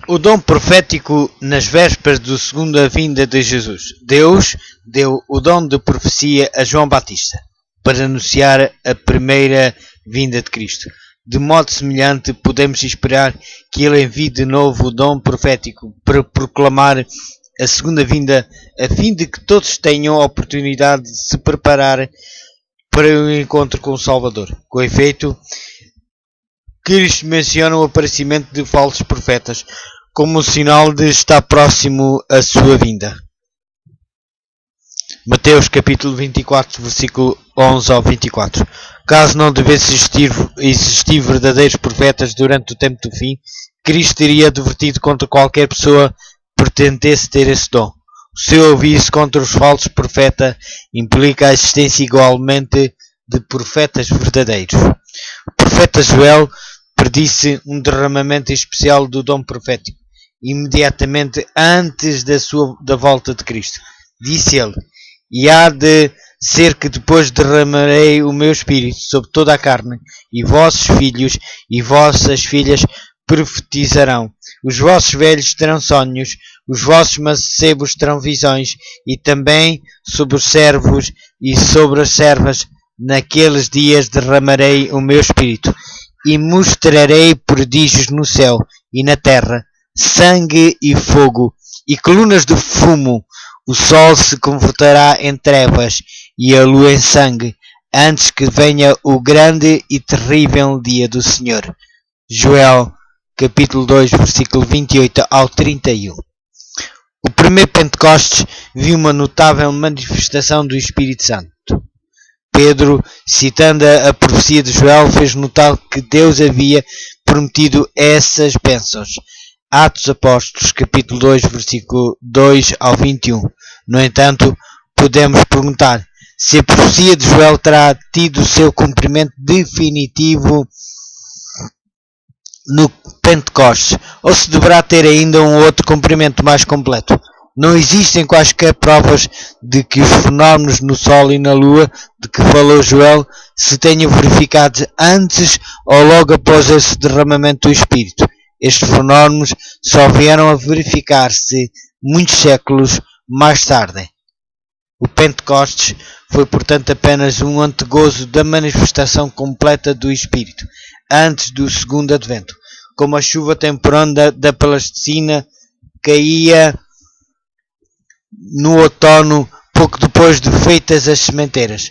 O dom profético nas vésperas da segunda vinda de Jesus. Deus deu o dom de profecia a João Batista para anunciar a primeira vinda de Cristo. De modo semelhante, podemos esperar que ele envie de novo o dom profético para proclamar a segunda vinda, a fim de que todos tenham a oportunidade de se preparar para o encontro com o Salvador. Com efeito, Cristo menciona o aparecimento de falsos profetas como sinal de estar próximo a sua vinda. Mateus capítulo 24, versículo 11 ao 24. Caso não devesse existir verdadeiros profetas durante o tempo do fim, Cristo teria advertido contra qualquer pessoa que pretendesse ter esse dom. O seu aviso contra os falsos profetas implica a existência igualmente de profetas verdadeiros. O profeta Joel predisse um derramamento especial do dom profético imediatamente antes da volta de Cristo. Disse ele: "E há de ser que depois derramarei o meu espírito sobre toda a carne, e vossos filhos e vossas filhas profetizarão. Os vossos velhos terão sonhos, os vossos mancebos terão visões, e também sobre os servos e sobre as servas, naqueles dias derramarei o meu espírito, e mostrarei prodígios no céu e na terra, sangue e fogo, e colunas de fumo. O sol se converterá em trevas e a lua em sangue, antes que venha o grande e terrível dia do Senhor." Joel, capítulo 2, versículo 28 ao 31. O primeiro Pentecostes viu uma notável manifestação do Espírito Santo. Pedro, citando a profecia de Joel, fez notar que Deus havia prometido essas bênçãos. Atos Apóstolos, capítulo 2, versículo 2 ao 21. No entanto, podemos perguntar se a profecia de Joel terá tido o seu cumprimento definitivo no Pentecostes, ou se deverá ter ainda um outro cumprimento mais completo. Não existem quaisquer provas de que os fenómenos no Sol e na Lua de que falou Joel se tenham verificado antes ou logo após esse derramamento do Espírito. Estes fenómenos só vieram a verificar-se muitos séculos mais tarde. O Pentecostes foi, portanto, apenas um antegozo da manifestação completa do Espírito, antes do segundo advento. Como a chuva temporânea da Palestina caía no outono, pouco depois de feitas as sementeiras.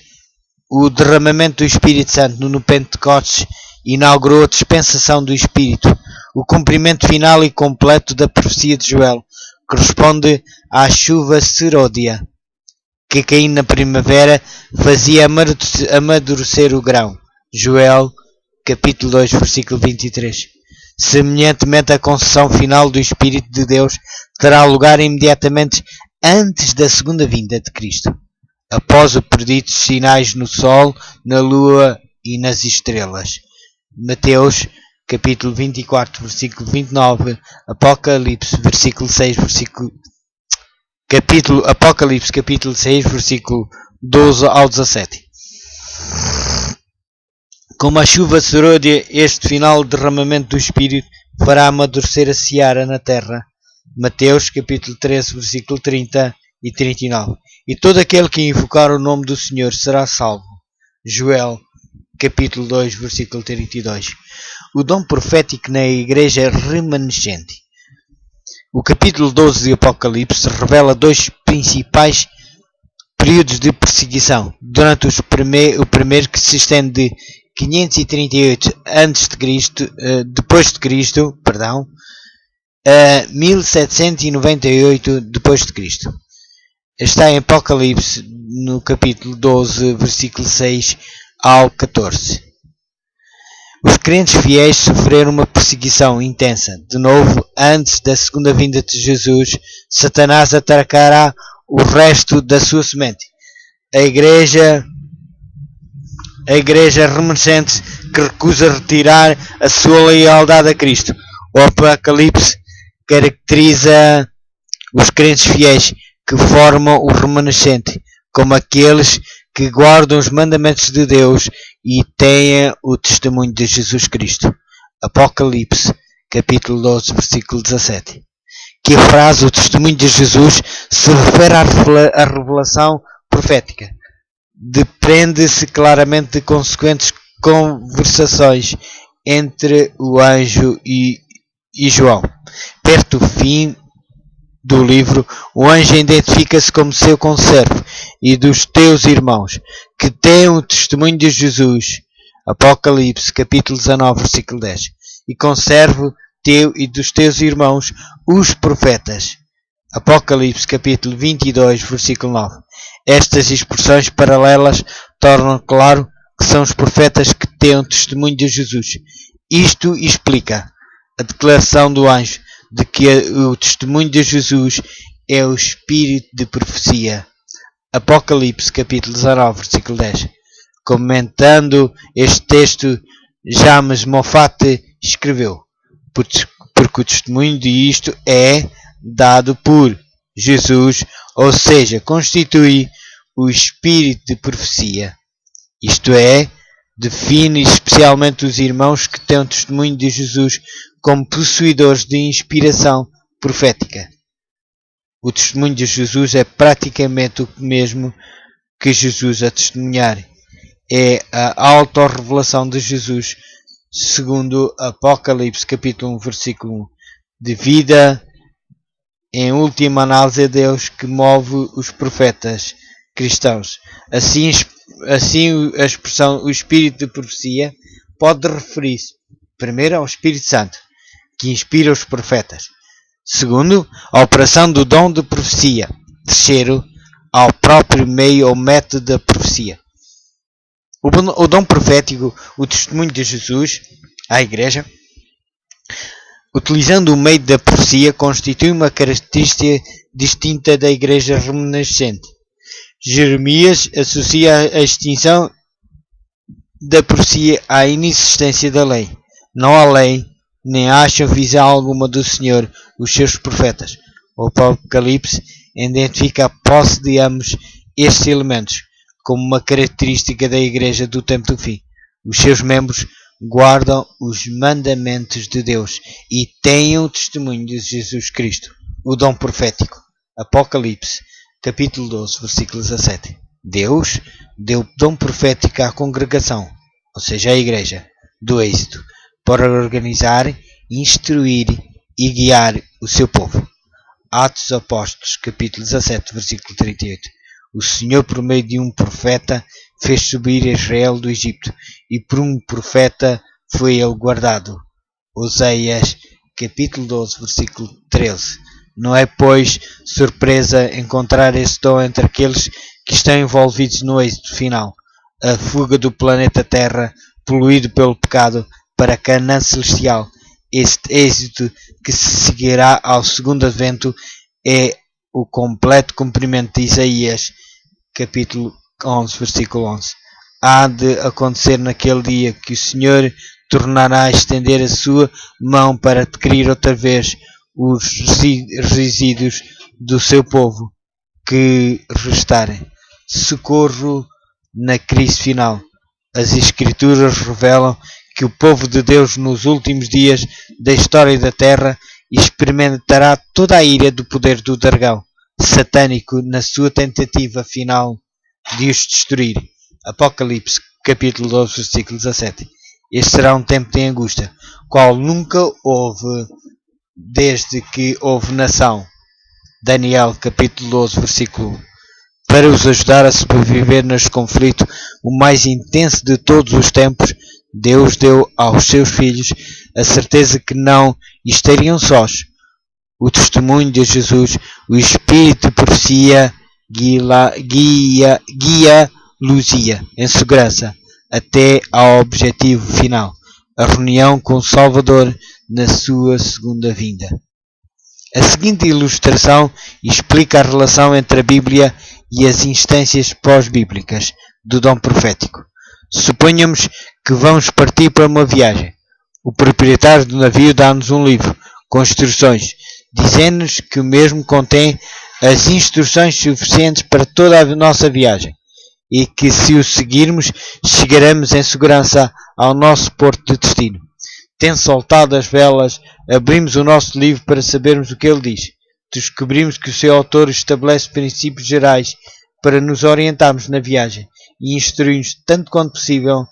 O derramamento do Espírito Santo no Pentecostes inaugurou a dispensação do Espírito. O cumprimento final e completo da profecia de Joel corresponde à chuva seródia, que caindo na primavera fazia amadurecer o grão. Joel, capítulo 2, versículo 23. Semelhantemente, a concessão final do Espírito de Deus terá lugar imediatamente antes da segunda vinda de Cristo, após o predito sinais no Sol, na Lua e nas estrelas. Mateus, capítulo 24, versículo 29, Apocalipse, versículo 6, Apocalipse, capítulo 6, versículo 12 ao 17. Como a chuva seródia, este final derramamento do Espírito fará amadurecer a seara na terra. Mateus, capítulo 13, versículo 30 e 39. E todo aquele que invocar o nome do Senhor será salvo. Joel, capítulo 2, versículo 32. O dom profético na igreja remanescente. O capítulo 12 de Apocalipse revela dois principais períodos de perseguição. Durante o primeiro, que se estende de 538 depois de Cristo, a 1798 depois de Cristo. Está em Apocalipse no capítulo 12, versículo 6 ao 14. Os crentes fiéis sofreram uma perseguição intensa. De novo, antes da segunda vinda de Jesus, Satanás atacará o resto da sua semente. A igreja remanescente que recusa retirar a sua lealdade a Cristo. O Apocalipse caracteriza os crentes fiéis que formam o remanescente como aqueles que guardam os mandamentos de Deus e têm o testemunho de Jesus Cristo. Apocalipse, capítulo 12, versículo 17. Que a frase, o testemunho de Jesus, se refere à revelação profética. Depende-se claramente de consequentes conversações entre o anjo e João. Perto do fim do livro, o anjo identifica-se como seu conservo e dos teus irmãos, que têm o testemunho de Jesus. Apocalipse, capítulo 19, versículo 10. E conservo teu e dos teus irmãos, os profetas. Apocalipse, capítulo 22, versículo 9. Estas expressões paralelas tornam claro que são os profetas que têm o testemunho de Jesus. Isto explica a declaração do anjo de que o testemunho de Jesus é o espírito de profecia. Apocalipse, capítulo 19, versículo 10. Comentando este texto, James Moffat escreveu: porque o testemunho de isto é dado por Jesus, ou seja, constitui o espírito de profecia. Isto é, define especialmente os irmãos que têm o testemunho de Jesus como possuidores de inspiração profética. O testemunho de Jesus é praticamente o mesmo que Jesus a testemunhar. É a autorrevelação de Jesus, segundo Apocalipse, capítulo 1, versículo 1. Devido, em última análise, a Deus que move os profetas cristãos. Assim a expressão o Espírito de Profecia pode referir-se, primeiro, ao Espírito Santo, que inspira os profetas. Segundo, a operação do dom de profecia. Terceiro, ao próprio meio ou método da profecia. O dom profético, o testemunho de Jesus à Igreja, utilizando o meio da profecia, constitui uma característica distinta da Igreja remanescente. Jeremias associa a extinção da profecia à inexistência da lei. Não há lei, nem acham visão alguma do Senhor os seus profetas. O Apocalipse identifica a posse de ambos estes elementos como uma característica da Igreja do tempo do fim. Os seus membros guardam os mandamentos de Deus e têm o testemunho de Jesus Cristo. O dom profético. Apocalipse, capítulo 12, versículo 17. Deus deu o dom profético à congregação, ou seja, à Igreja, do êxito, para organizar, instruir e guiar o seu povo. Atos Apóstolos, capítulo 17, versículo 38. O Senhor, por meio de um profeta, fez subir Israel do Egito, e por um profeta foi ele guardado. Oséias, capítulo 12, versículo 13. Não é, pois, surpresa encontrar esse dom entre aqueles que estão envolvidos no êxito final, a fuga do planeta Terra, poluído pelo pecado, para Canaã celestial. Este êxito que se seguirá ao segundo advento é o completo cumprimento de Isaías, capítulo 11, versículo 11. Há de acontecer naquele dia que o Senhor tornará a estender a sua mão para adquirir outra vez os resíduos do seu povo que restarem. Socorro na crise final. As Escrituras revelam que o povo de Deus nos últimos dias da história da Terra experimentará toda a ira do poder do dragão satânico na sua tentativa final de os destruir. Apocalipse, capítulo 12, versículo 17. Este será um tempo de angústia, qual nunca houve desde que houve nação. Daniel, capítulo 12, versículo 1. Para os ajudar a sobreviver neste conflito, o mais intenso de todos os tempos, Deus deu aos seus filhos a certeza que não estariam sós. O testemunho de Jesus, o Espírito de profecia, guia-luzia em segurança até ao objetivo final, a reunião com o Salvador na sua segunda vinda. A seguinte ilustração explica a relação entre a Bíblia e as instâncias pós-bíblicas do dom profético. Suponhamos que vamos partir para uma viagem. O proprietário do navio dá-nos um livro com instruções, dizendo-nos que o mesmo contém as instruções suficientes para toda a nossa viagem e que, se o seguirmos, chegaremos em segurança ao nosso porto de destino. Tendo soltado as velas, abrimos o nosso livro para sabermos o que ele diz. Descobrimos que o seu autor estabelece princípios gerais para nos orientarmos na viagem e instruir-nos tanto quanto possível,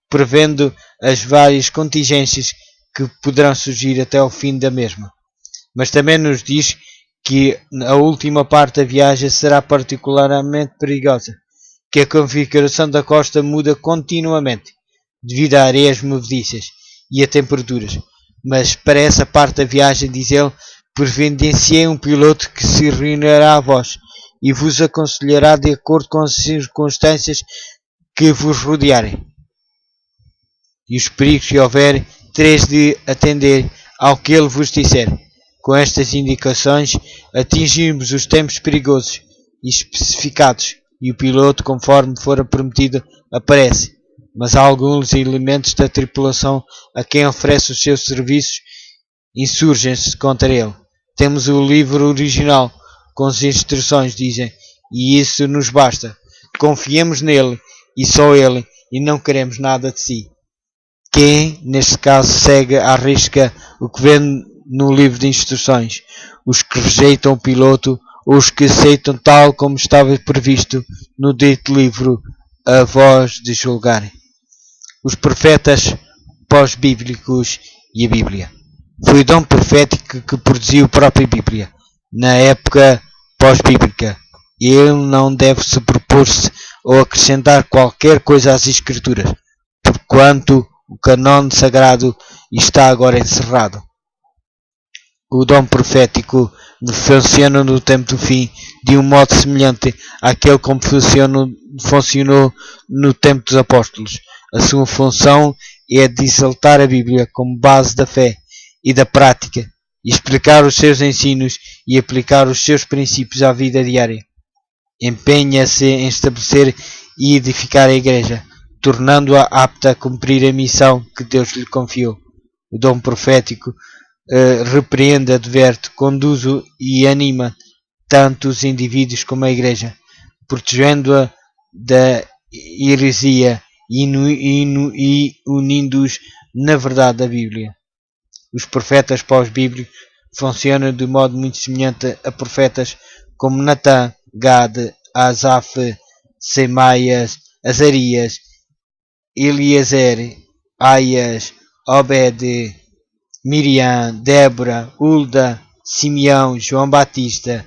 prevendo as várias contingências que poderão surgir até ao fim da mesma. Mas também nos diz que a última parte da viagem será particularmente perigosa, que a configuração da costa muda continuamente, devido a areias movediças e a temperaturas. Mas para essa parte da viagem, diz ele, providenciei um piloto que se reunirá a vós e vos aconselhará de acordo com as circunstâncias que vos rodearem. E os perigos que houver, tereis de atender ao que ele vos disser. Com estas indicações, atingimos os tempos perigosos e especificados, e o piloto, conforme fora prometido, aparece. Mas há alguns elementos da tripulação a quem oferece os seus serviços insurgem-se contra ele. Temos o livro original, com as instruções, dizem, e isso nos basta. Confiemos nele, e só ele, e não queremos nada de si. Quem, neste caso, segue à risca o que vê no livro de instruções? Os que rejeitam o piloto, ou os que aceitam tal como estava previsto no dito livro, a vós de julgarem. Os profetas pós-bíblicos e a Bíblia. Foi o dom profético que produziu a própria Bíblia, na época pós-bíblica. Ele não deve sobrepor-se ou acrescentar qualquer coisa às Escrituras, porquanto o canone sagrado está agora encerrado. O dom profético funciona no tempo do fim de um modo semelhante àquele como funcionou no tempo dos apóstolos. A sua função é de exaltar a Bíblia como base da fé e da prática, e explicar os seus ensinos e aplicar os seus princípios à vida diária. Empenha-se em estabelecer e edificar a Igreja, tornando-a apta a cumprir a missão que Deus lhe confiou. O dom profético repreende, adverte, conduz e anima tanto os indivíduos como a Igreja, protegendo-a da heresia e unindo-os na verdade da Bíblia. Os profetas pós-bíblicos funcionam de modo muito semelhante a profetas como Natã, Gad, Asaf, Semaias, Azarias, Eliezer, Aias, Obed, Miriam, Débora, Hulda, Simeão, João Batista,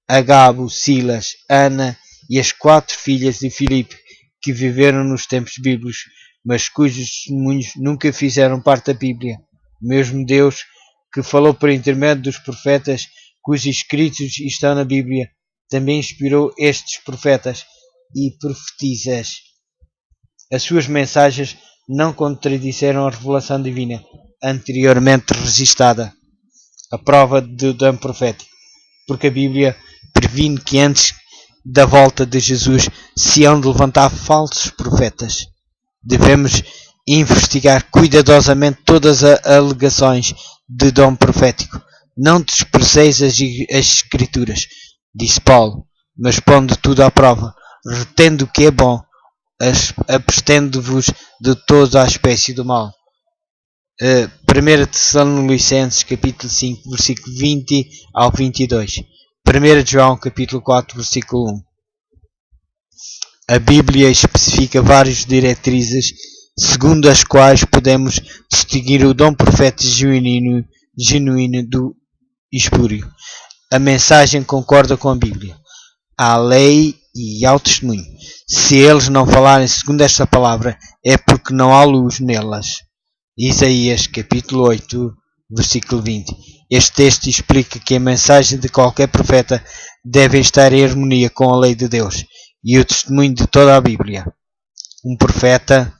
Agabo, Silas, Ana e as 4 filhas de Filipe, que viveram nos tempos bíblicos, mas cujos testemunhos nunca fizeram parte da Bíblia. O mesmo Deus que falou por intermédio dos profetas, cujos escritos estão na Bíblia, também inspirou estes profetas e profetisas. As suas mensagens não contradisseram a revelação divina anteriormente registada, a prova do dom profético, porque a Bíblia previne que antes da volta de Jesus se hão de levantar falsos profetas. Devemos investigar cuidadosamente todas as alegações de dom profético. Não desprezeis as Escrituras, disse Paulo, mas pondo tudo à prova, retendo o que é bom, abstendo-vos de toda a espécie do mal. 1 Tessalonicenses capítulo 5, versículo 20 ao 22. 1 João capítulo 4, versículo 1. A Bíblia especifica várias diretrizes segundo as quais podemos distinguir o dom profético genuíno do espúrio. A mensagem concorda com a Bíblia, à lei e ao testemunho. Se eles não falarem segundo esta palavra, é porque não há luz nelas. Isaías capítulo 8, versículo 20. Este texto explica que a mensagem de qualquer profeta deve estar em harmonia com a lei de Deus e o testemunho de toda a Bíblia. Um profeta